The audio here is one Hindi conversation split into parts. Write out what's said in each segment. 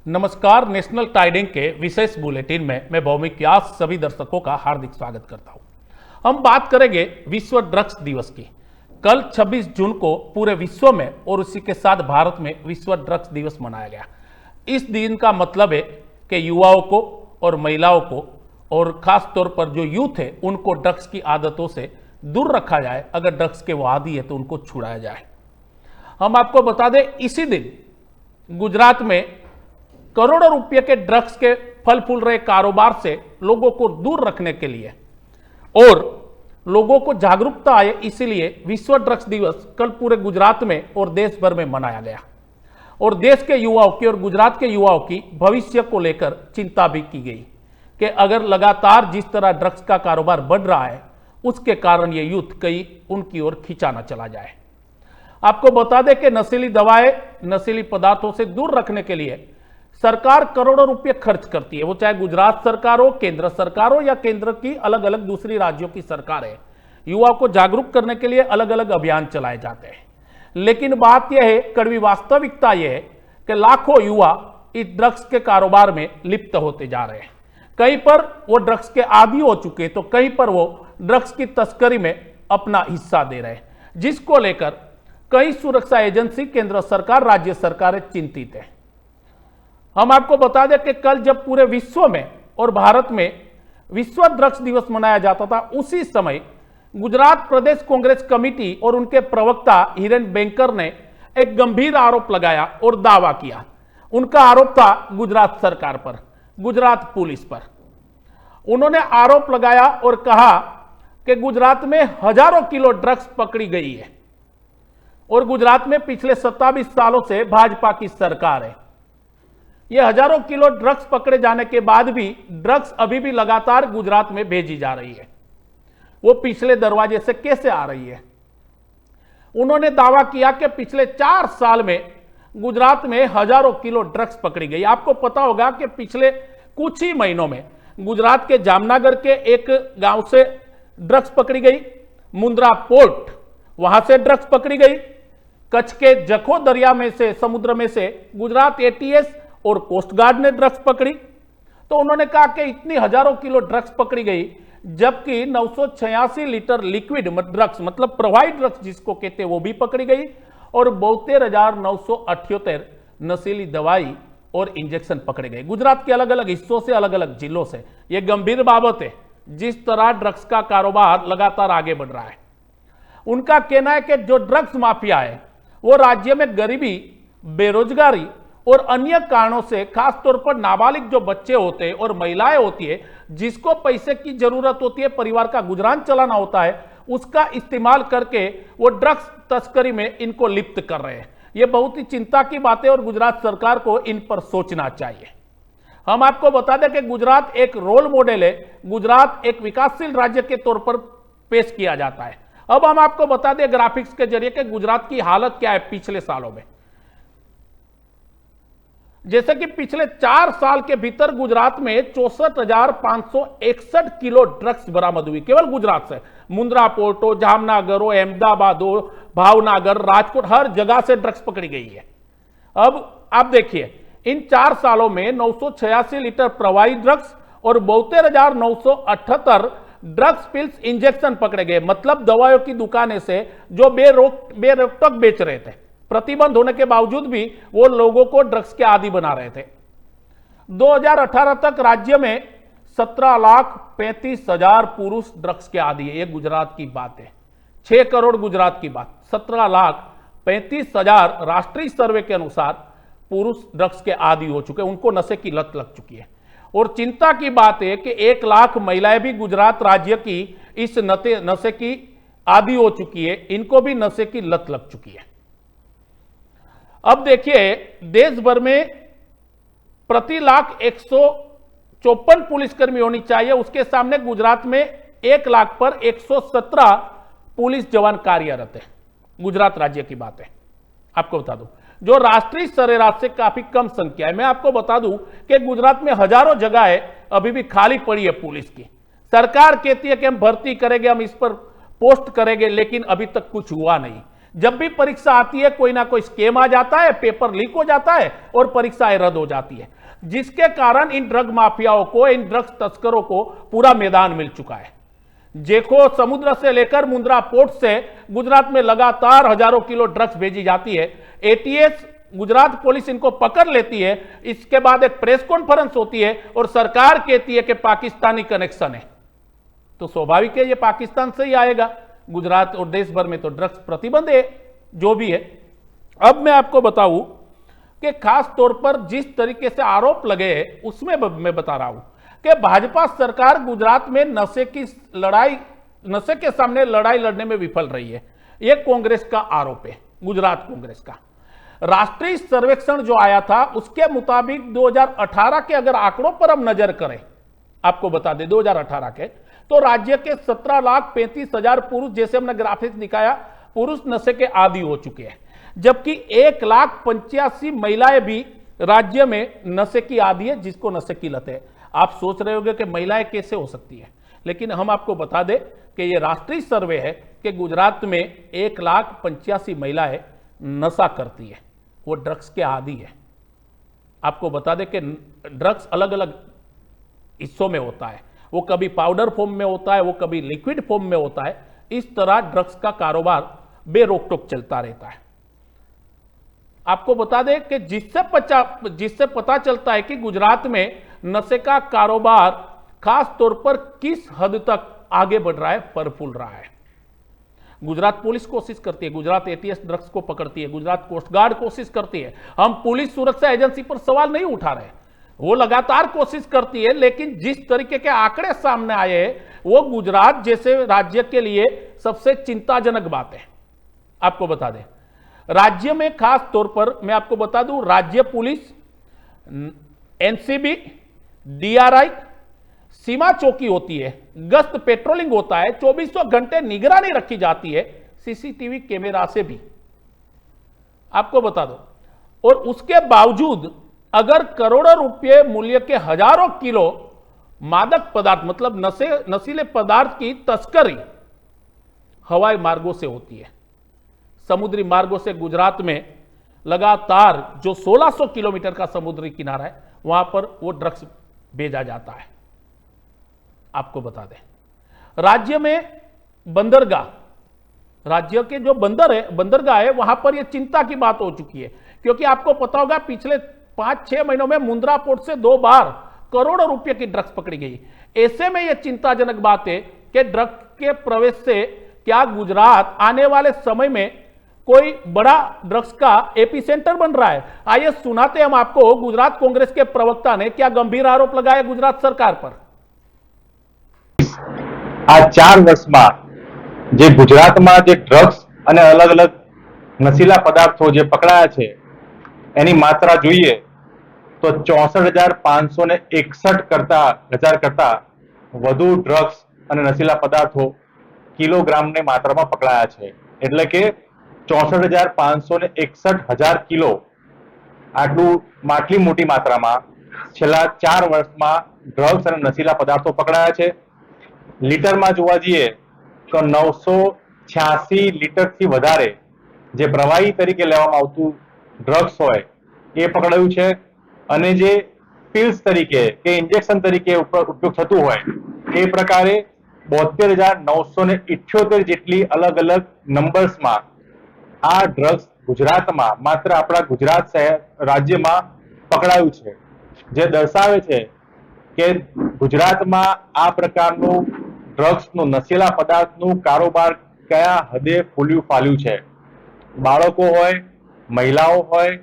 नमस्कार। नेशनल टाइडिंग के विशेष बुलेटिन में मैं भौमिक व्यास सभी दर्शकों का हार्दिक स्वागत करता हूं। हम बात करेंगे विश्व ड्रग्स दिवस की। कल 26 जून को पूरे विश्व में और उसी के साथ भारत में विश्व ड्रग्स दिवस मनाया गया। इस दिन का मतलब है कि युवाओं को और महिलाओं को और खास तौर पर जो यूथ है उनको ड्रग्स की आदतों से दूर रखा जाए। अगर ड्रग्स के वो आदी है तो उनको छुड़ाया जाए। हम आपको बता दें, इसी दिन गुजरात में करोड़ों रुपए के ड्रग्स के फल फूल रहे कारोबार से लोगों को दूर रखने के लिए और लोगों को जागरूकता आए, इसीलिए विश्व ड्रग्स दिवस कल पूरे गुजरात में और देश भर में मनाया गया। और देश के युवाओं की और गुजरात के युवाओं की भविष्य को लेकर चिंता भी की गई कि अगर लगातार जिस तरह ड्रग्स का कारोबार बढ़ रहा है उसके कारण ये यूथ कहीं उनकी ओर खींचा न चला जाए। आपको बता दें कि नशीली दवाएं, नशीली पदार्थों से दूर रखने के लिए सरकार करोड़ों रुपए खर्च करती है। वो चाहे गुजरात सरकार हो, केंद्र सरकार हो या केंद्र की अलग अलग दूसरी राज्यों की सरकार है। युवाओं को जागरूक करने के लिए अलग अलग अभियान चलाए जाते हैं। लेकिन बात यह है, कड़वी वास्तविकता यह है कि लाखों युवा इस ड्रग्स के कारोबार में लिप्त होते जा रहे हैं। कहीं पर वो ड्रग्स के आदी हो चुके हैं तो कहीं पर वो ड्रग्स की तस्करी में अपना हिस्सा दे रहे हैं, जिसको लेकर कई सुरक्षा एजेंसी, केंद्र सरकार, राज्य सरकारें चिंतित है। हम आपको बता दें कि कल जब पूरे विश्व में और भारत में विश्व ड्रग्स दिवस मनाया जाता था, उसी समय गुजरात प्रदेश कांग्रेस कमेटी और उनके प्रवक्ता हिरेन बैंकर ने एक गंभीर आरोप लगाया और दावा किया। उनका आरोप था गुजरात सरकार पर, गुजरात पुलिस पर। उन्होंने आरोप लगाया और कहा कि गुजरात में हजारों किलो ड्रग्स पकड़ी गई है और गुजरात में पिछले 27 सालों से भाजपा की सरकार है। यह हजारों किलो ड्रग्स पकड़े जाने के बाद भी ड्रग्स अभी भी लगातार गुजरात में भेजी जा रही है। वो पिछले दरवाजे से कैसे आ रही है? उन्होंने दावा किया कि पिछले 4 साल में गुजरात में हजारों किलो ड्रग्स पकड़ी गई। आपको पता होगा कि पिछले कुछ ही महीनों में गुजरात के जामनगर के एक गांव से ड्रग्स पकड़ी गई, मुंद्रा पोर्ट वहां से ड्रग्स पकड़ी गई, कच्छ के जखो दरिया में से, समुद्र में से गुजरात एटीएस और कोस्ट गार्ड ने ड्रग्स पकड़ी। तो उन्होंने कहा कि इतनी हजारों किलो ड्रग्स पकड़ी गई, जबकि 986 लीटर लिक्विड ड्रग्स, मतलब प्रवाहित ड्रग्स जिसको कहते हैं, वो भी पकड़ी गई और 72,978 नशीली दवाई और इंजेक्शन पकड़े गए गुजरात के अलग अलग हिस्सों से, अलग अलग जिलों से। यह गंभीर बाबत है जिस तरह ड्रग्स का कारोबार लगातार आगे बढ़ रहा है। उनका कहना है कि जो ड्रग्स माफिया है वो राज्य में गरीबी, बेरोजगारी और अन्य कारणों से, खास तौर पर नाबालिग जो बच्चे होते हैं और महिलाएं होती है, जिसको पैसे की जरूरत होती है, परिवार का गुजरान चलाना होता है, उसका इस्तेमाल करके वो ड्रग्स तस्करी में इनको लिप्त कर रहे हैं। ये बहुत ही चिंता की बात है और गुजरात सरकार को इन पर सोचना चाहिए। हम आपको बता दें कि गुजरात एक रोल मॉडल है। गुजरात एक विकासशील राज्य के तौर पर पेश किया जाता है। अब हम आपको बता दें ग्राफिक्स के जरिए कि गुजरात की हालत क्या है पिछले सालों में। जैसे कि पिछले 4 साल के भीतर गुजरात में 64,561 किलो ड्रग्स बरामद हुई, केवल गुजरात से। मुंद्रा पोर्ट हो, जामनगर हो, अहमदाबाद हो, भावनगर, राजकोट, हर जगह से ड्रग्स पकड़ी गई है। अब आप देखिए, इन 4 सालों में 986 लीटर प्रवाही ड्रग्स और 72,978 ड्रग्स पिल्स इंजेक्शन पकड़े गए, मतलब दवाइयों की दुकानें से जो बेरोक बेच रहे थे। प्रतिबंध होने के बावजूद भी वो लोगों को ड्रग्स के आदी बना रहे थे। 2018 तक राज्य में 17,35,000 पुरुष ड्रग्स के आदी है। ये गुजरात की बात है, 6 करोड़ गुजरात की बात। 17,35,000 राष्ट्रीय सर्वे के अनुसार पुरुष ड्रग्स के आदी हो चुके, उनको नशे की लत लग चुकी है। और चिंता की बात है कि 1 लाख महिलाएं भी गुजरात राज्य की इस नशे की आदी हो चुकी है, इनको भी नशे की लत लग चुकी है। अब देखिए, देश भर में प्रति लाख 154 पुलिसकर्मी होनी चाहिए, उसके सामने गुजरात में 1 लाख पर 117 पुलिस जवान कार्यरत है। गुजरात राज्य की बात है। आपको बता दूं, जो राष्ट्रीय सरेराश से काफी कम संख्या है। मैं आपको बता दूं कि गुजरात में हजारों जगह अभी भी खाली पड़ी है पुलिस की। सरकार कहती है कि हम भर्ती करेंगे, हम इस पर पोस्ट करेंगे, लेकिन अभी तक कुछ हुआ नहीं। जब भी परीक्षा आती है कोई ना कोई स्कैम आ जाता है, पेपर लीक हो जाता है और परीक्षाएं रद्द हो जाती है, जिसके कारण इन ड्रग माफियाओं को, इन ड्रग्स तस्करों को पूरा मैदान मिल चुका है। देखो, समुद्र से लेकर मुंद्रा पोर्ट से गुजरात में लगातार हजारों किलो ड्रग्स भेजी जाती है। एटीएस गुजरात पुलिस इनको पकड़ लेती है, इसके बाद एक प्रेस कॉन्फ्रेंस होती है और सरकार कहती है कि पाकिस्तानी कनेक्शन है। तो स्वाभाविक है ये पाकिस्तान से ही आएगा। गुजरात और देश भर में तो ड्रग्स प्रतिबंध है, जो भी है। अब मैं आपको बताऊं कि खास तौर पर जिस तरीके से आरोप लगे हैं उसमें मैं बता रहा हूं कि भाजपा सरकार गुजरात में नशे के सामने लड़ाई लड़ने में विफल रही है। यह कांग्रेस का आरोप है, गुजरात कांग्रेस का। राष्ट्रीय सर्वेक्षण जो आया था उसके मुताबिक 2018 के अगर आंकड़ों पर हम नजर करें, आपको बता दें 2018 के, तो राज्य के 17,35,000 पुरुष, जैसे हमने ग्राफिक्स दिखाया, पुरुष नशे के आदी हो चुके हैं, जबकि 1,85,000 महिलाएं भी राज्य में नशे की आदी है, जिसको नशे की लत है। आप सोच रहे होंगे कि महिलाएं कैसे हो सकती है, लेकिन हम आपको बता दें कि यह राष्ट्रीय सर्वे है कि गुजरात में 1,85,000 महिलाएं नशा करती है, वो ड्रग्स के आदी है। आपको बता दें कि ड्रग्स अलग अलग हिस्सों में होता है, वो कभी पाउडर फॉर्म में होता है, वो कभी लिक्विड फॉर्म में होता है। इस तरह ड्रग्स का कारोबार बेरोक टोक चलता रहता है। आपको बता दें कि जिससे पता चलता है कि गुजरात में नशे का कारोबार खास तौर पर किस हद तक आगे बढ़ रहा है, फल फूल रहा है। गुजरात पुलिस कोशिश करती है, गुजरात एटीएस ड्रग्स को पकड़ती है, गुजरात कोस्ट गार्ड कोशिश करती है। हम पुलिस सुरक्षा एजेंसी पर सवाल नहीं उठा रहे, वो लगातार कोशिश करती है, लेकिन जिस तरीके के आंकड़े सामने आए हैं वो गुजरात जैसे राज्य के लिए सबसे चिंताजनक बात है। आपको बता दें, राज्य में खास तौर पर मैं आपको बता दूं, राज्य पुलिस, एनसीबी, डीआरआई, सीमा चौकी होती है, गश्त पेट्रोलिंग होता है, 2400 घंटे निगरानी रखी जाती है सीसीटीवी कैमरा से भी। आपको बता दो, और उसके बावजूद अगर करोड़ों रुपए मूल्य के हजारों किलो मादक पदार्थ, मतलब नशीले पदार्थ की तस्करी हवाई मार्गों से होती है, समुद्री मार्गों से गुजरात में लगातार जो 1600 किलोमीटर का समुद्री किनारा है वहां पर वो ड्रग्स भेजा जाता है। आपको बता दें, राज्य में बंदरगाह, राज्य के जो बंदरगाह है वहां पर यह चिंता की बात हो चुकी है, क्योंकि आपको पता होगा पिछले 5-6 महीनों में मुंद्रा पोर्ट से 2 बार करोड़ों रुपए की ड्रग्स पकड़ी गई। ऐसे में यह चिंताजनक बात है कि ड्रग्स के प्रवेश से क्या गुजरात आने वाले समय में कोई बड़ा ड्रग्स का एपिसेंटर बन रहा है। आइए सुनाते हम आपको गुजरात कांग्रेस के प्रवक्ता ने क्या गंभीर आरोप लगाया गुजरात सरकार पर। આ 4 વર્ષમાં જે ગુજરાતમાં જે ડ્રગ્સ અને અલગ અલગ નશીલા પદાર્થો જે પકડાયા છે એની માત્રા જોઈએ તો 64,561 કરતા વધુ ડ્રગ્સ અને નશીલા પદાર્થો કિલોગ્રામની માત્રામાં પકડાયા છે। એટલે કે 64,561,000 કિલો આટલી મોટી માત્રામાં છેલ્લા 4 વર્ષમાં ડ્રગ્સ અને નશીલા પદાર્થો પકડાયા છે। લીટરમાં જોવા જઈએ તો 986 લીટરથી વધારે જે પ્રવાહી તરીકે લેવામાં આવતું ડ્રગ્સ હોય એ પકડાયું છે, અને જે પિલ્સ તરીકે કે ઇન્જેક્શન તરીકે ઉપયોગ થતું હોય એ પ્રકારે 72,978 જેટલી અલગ અલગ નંબર્સમાં આ ડ્રગ્સ ગુજરાતમાં માત્ર આપણા ગુજરાત શહેર રાજ્યમાં પકડાયું છે, જે દર્શાવે છે કે ગુજરાતમાં આ પ્રકારનું ડ્રગ્સનું નશીલા પદાર્થનું કારોબાર કયા હદે ફૂલ્યું ફાલ્યું છે। બાળકો હોય, મહિલાઓ હોય,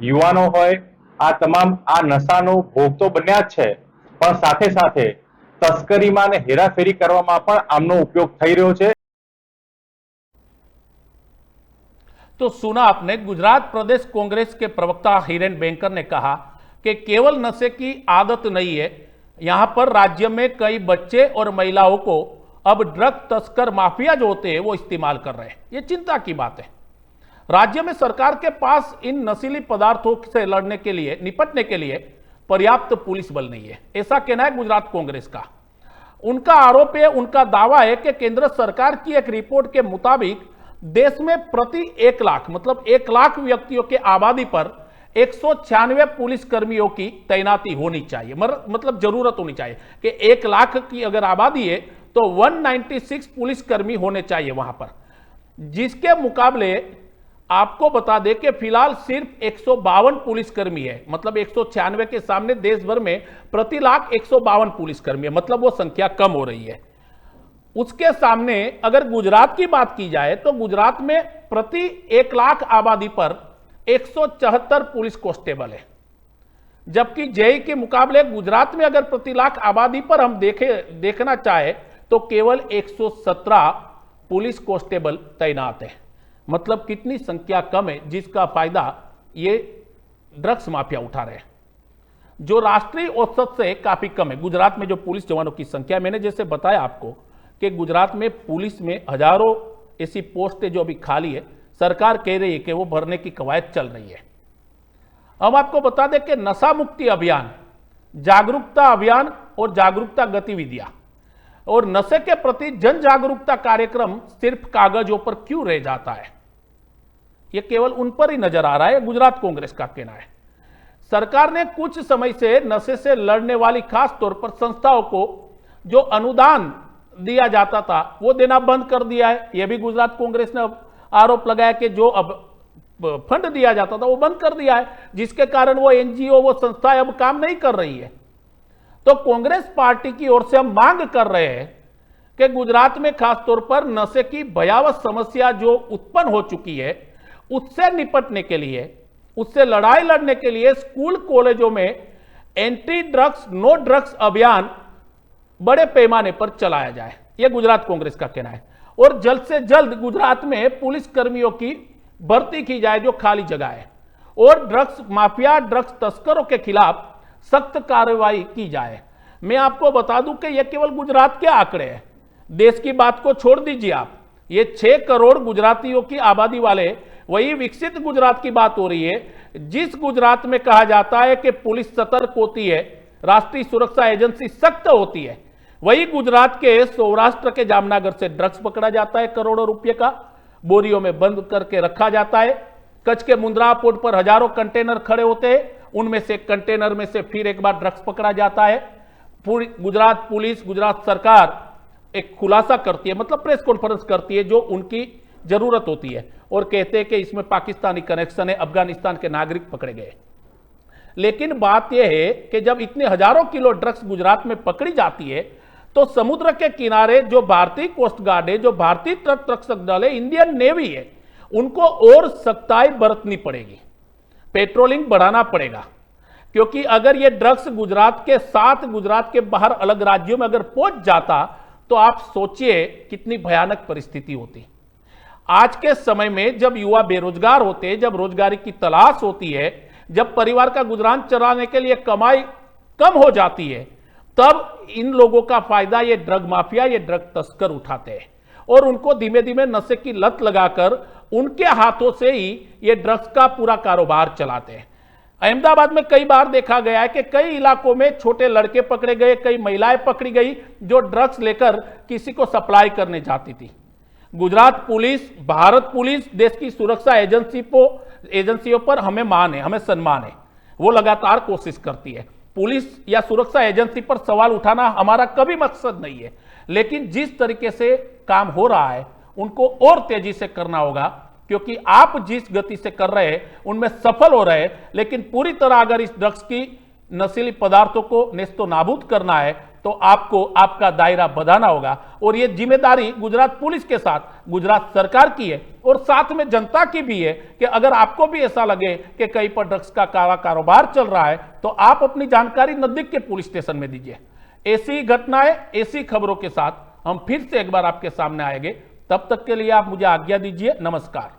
યુવાનો હોય, આ તમામ આ નશાનો ભોગ તો બન્યા જ છે, પણ સાથે સાથે તસ્કરીમાં અને હેરાફેરી કરવામાં પણ આમનો ઉપયોગ થઈ રહ્યો છે। तो सुना आपने, गुजरात प्रदेश कांग्रेस के प्रवक्ता हिरेन बैंकर ने कहा कि केवल नशे की आदत नहीं है, यहां पर राज्य में कई बच्चे और महिलाओं को अब ड्रग तस्कर माफिया जो होते हैं वो इस्तेमाल कर रहे हैं। ये चिंता की बात है। राज्य में सरकार के पास इन नशीली पदार्थों से लड़ने के लिए, निपटने के लिए पर्याप्त पुलिस बल नहीं है, ऐसा कहना है गुजरात कांग्रेस का। उनका आरोप है, उनका दावा है कि केंद्र सरकार की एक रिपोर्ट के मुताबिक देश में प्रति 1 लाख मतलब 1 लाख व्यक्तियों के आबादी पर 196 पुलिस कर्मियों की तैनाती होनी चाहिए, मतलब जरूरत होनी चाहिए कि 1 लाख की अगर आबादी है तो 196 पुलिस कर्मी होने चाहिए वहां पर, जिसके मुकाबले आपको बता दें कि फिलहाल सिर्फ 152 पुलिसकर्मी है। मतलब 196 के सामने देश भर में प्रति लाख 152 पुलिसकर्मी है, मतलब वो संख्या कम हो रही है। उसके सामने अगर गुजरात की बात की जाए तो गुजरात में प्रति 1 लाख आबादी पर 174 पुलिस कांस्टेबल है, जबकि जेई के मुकाबले गुजरात में अगर प्रति लाख आबादी पर हम देखना चाहे तो केवल 117 पुलिस कांस्टेबल तैनात है। मतलब कितनी संख्या कम है, जिसका फायदा ये ड्रग्स माफिया उठा रहे हैं, जो राष्ट्रीय औसत से काफी कम है। गुजरात में जो पुलिस जवानों की संख्या, मैंने जैसे बताया आपको कि गुजरात में पुलिस में हजारों ऐसी पोस्टें जो अभी खाली है, सरकार कह रही है कि वो भरने की कवायद चल रही है। हम आपको बता दें कि नशा मुक्ति अभियान, जागरूकता अभियान और जागरूकता गतिविधियां और नशे के प्रति जन जागरूकता कार्यक्रम सिर्फ कागजों पर क्यों रह जाता है, यह केवल उन पर ही नजर आ रहा है, गुजरात कांग्रेस का कहना है। सरकार ने कुछ समय से नशे से लड़ने वाली खास तौर पर संस्थाओं को जो अनुदान दिया जाता था वो देना बंद कर दिया है। यह भी गुजरात कांग्रेस ने आरोप लगाया कि जो अब फंड दिया जाता था वो बंद कर दिया है, जिसके कारण वो एनजीओ, वो संस्थाएं अब काम नहीं कर रही है। तो कांग्रेस पार्टी की ओर से हम मांग कर रहे हैं कि गुजरात में खासतौर पर नशे की भयावह समस्या जो उत्पन्न हो चुकी है, उससे निपटने के लिए, उससे लड़ाई लड़ने के लिए स्कूल कॉलेजों में एंटी ड्रग्स नो ड्रग्स अभियान बड़े पैमाने पर चलाया जाए, यह गुजरात कांग्रेस का कहना है। और जल्द से जल्द गुजरात में पुलिस कर्मियों की भर्ती की जाए जो खाली जगह है, और ड्रग्स माफिया, ड्रग्स तस्करों के खिलाफ सख्त कार्रवाई की जाए। मैं आपको बता दूं कि यह केवल गुजरात के आंकड़े हैं, देश की बात को छोड़ दीजिए आप। ये 6 करोड़ गुजरातियों की आबादी वाले वही विकसित गुजरात की बात हो रही है, जिस गुजरात में कहा जाता है कि पुलिस सतर्क होती है, राष्ट्रीय सुरक्षा एजेंसी सख्त होती है, वही गुजरात के सौराष्ट्र के जामनगर से ड्रग्स पकड़ा जाता है, करोड़ों रुपए का बोरियों में बंद करके रखा जाता है। कच्छ के मुंद्रा पोर्ट पर हजारों कंटेनर खड़े होते हैं, उनमें से कंटेनर में से फिर एक बार ड्रग्स पकड़ा जाता है। पूरी गुजरात पुलिस, गुजरात सरकार एक खुलासा करती है, मतलब प्रेस कॉन्फ्रेंस करती है जो उनकी जरूरत होती है, और कहते हैं कि इसमें पाकिस्तानी कनेक्शन है, अफगानिस्तान के नागरिक पकड़े गए। लेकिन बात यह है कि जब इतने हजारों किलो ड्रग्स गुजरात में पकड़ी जाती है तो समुद्र के किनारे जो भारतीय कोस्ट गार्ड है, जो भारतीय तट रक्षक दल है, इंडियन नेवी है, उनको और सख्ताई बरतनी पड़ेगी, पेट्रोलिंग बढ़ाना पड़ेगा। क्योंकि अगर ये ड्रग्स गुजरात के साथ गुजरात के बाहर अलग राज्यों में अगर पहुंच जाता तो आप सोचिए कितनी भयानक परिस्थिति होती। आज के समय में जब युवा बेरोजगार होते हैं, जब रोजगारी की तलाश होती है, जब परिवार का गुजरान चलाने के लिए कमाई कम हो जाती है, तब इन लोगों का फायदा ये ड्रग माफिया, ये ड्रग तस्कर उठाते हैं और उनको धीमे धीमे नशे की लत लगाकर उनके हाथों से ही ये ड्रग्स का पूरा कारोबार चलाते हैं। अहमदाबाद में कई बार देखा गया है कि कई इलाकों में छोटे लड़के पकड़े गए, कई महिलाएं पकड़ी गई जो ड्रग्स लेकर किसी को सप्लाई करने जाती थी। गुजरात पुलिस, भारत पुलिस, देश की सुरक्षा एजेंसियों पर हमें मान है, हमें सम्मान है, वो लगातार कोशिश करती है। पुलिस या सुरक्षा एजेंसी पर सवाल उठाना हमारा कभी मकसद नहीं है, लेकिन जिस तरीके से काम हो रहा है उनको और तेजी से करना होगा, क्योंकि आप जिस गति से कर रहे हैं उनमें सफल हो रहे हैं। लेकिन पूरी तरह अगर इस ड्रग्स की नशीली पदार्थों को नेस्तो नाबूद करना है तो आपको आपका दायरा बढ़ाना होगा, और ये जिम्मेदारी गुजरात पुलिस के साथ गुजरात सरकार की है और साथ में जनता की भी है कि अगर आपको भी ऐसा लगे कि कहीं पर ड्रग्स का काला कारोबार चल रहा है तो आप अपनी जानकारी नजदीक के पुलिस स्टेशन में दीजिए। ऐसी घटनाएं, ऐसी खबरों के साथ हम फिर से एक बार आपके सामने आएंगे। तब तक के लिए आप मुझे आज्ञा दीजिए। नमस्कार।